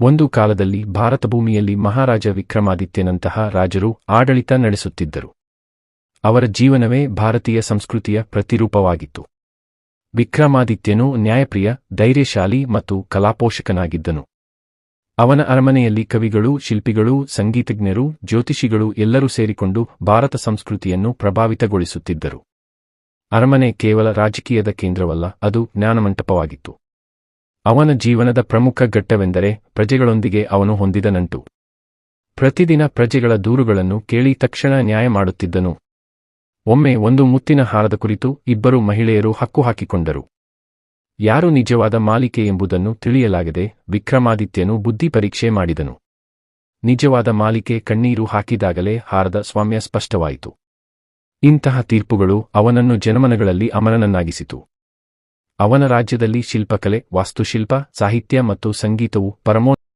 ಒಂದು ಕಾಲದಲ್ಲಿ ಭಾರತಭೂಮಿಯಲ್ಲಿ ಮಹಾರಾಜ ವಿಕ್ರಮಾದಿತ್ಯನಂತಹ ರಾಜರು ಆಡಳಿತ ನಡೆಸುತ್ತಿದ್ದರು. ಅವರ ಜೀವನವೇ ಭಾರತೀಯ ಸಂಸ್ಕೃತಿಯ ಪ್ರತಿರೂಪವಾಗಿತ್ತು. ವಿಕ್ರಮಾದಿತ್ಯನು ನ್ಯಾಯಪ್ರಿಯ, ಧೈರ್ಯಶಾಲಿ ಮತ್ತು ಕಲಾಪೋಷಕನಾಗಿದ್ದನು. ಅವನ ಅರಮನೆಯಲ್ಲಿ ಕವಿಗಳು, ಶಿಲ್ಪಿಗಳು, ಸಂಗೀತಜ್ಞರು, ಜ್ಯೋತಿಷಿಗಳು ಎಲ್ಲರೂ ಸೇರಿಕೊಂಡು ಭಾರತ ಸಂಸ್ಕೃತಿಯನ್ನು ಪ್ರಭಾವಿತಗೊಳಿಸುತ್ತಿದ್ದರು. ಅರಮನೆ ಕೇವಲ ರಾಜಕೀಯದ ಕೇಂದ್ರವಲ್ಲ, ಅದು ಜ್ಞಾನಮಂಟಪವಾಗಿತ್ತು. ಅವನ ಜೀವನದ ಪ್ರಮುಖ ಘಟ್ಟವೆಂದರೆ ಪ್ರಜೆಗಳೊಂದಿಗೆ ಅವನು ಹೊಂದಿದ ನಂಟು. ಪ್ರತಿದಿನ ಪ್ರಜೆಗಳ ದೂರುಗಳನ್ನು ಕೇಳಿ ತಕ್ಷಣ ನ್ಯಾಯ ಮಾಡುತ್ತಿದ್ದನು. ಒಮ್ಮೆ ಒಂದು ಮುತ್ತಿನ ಹಾರದ ಕುರಿತು ಇಬ್ಬರು ಮಹಿಳೆಯರು ಹಕ್ಕು ಹಾಕಿಕೊಂಡರು. ಯಾರು ನಿಜವಾದ ಮಾಲಿಕೆ ಎಂಬುದನ್ನು ತಿಳಿಯಲಾಗದೆ ವಿಕ್ರಮಾದಿತ್ಯನು ಬುದ್ಧಿ ಪರೀಕ್ಷೆ ಮಾಡಿದನು. ನಿಜವಾದ ಮಾಲಿಕೆ ಕಣ್ಣೀರು ಹಾಕಿದಾಗಲೇ ಹಾರದ ಸ್ವಾಮ್ಯ ಸ್ಪಷ್ಟವಾಯಿತು. ಇಂತಹ ತೀರ್ಪುಗಳು ಅವನನ್ನು ಜನಮನಗಳಲ್ಲಿ ಅಮರನನ್ನಾಗಿಸಿತು. ಅವನ ರಾಜ್ಯದಲ್ಲಿ ಶಿಲ್ಪಕಲೆ, ವಾಸ್ತುಶಿಲ್ಪ, ಸಾಹಿತ್ಯ ಮತ್ತು ಸಂಗೀತವು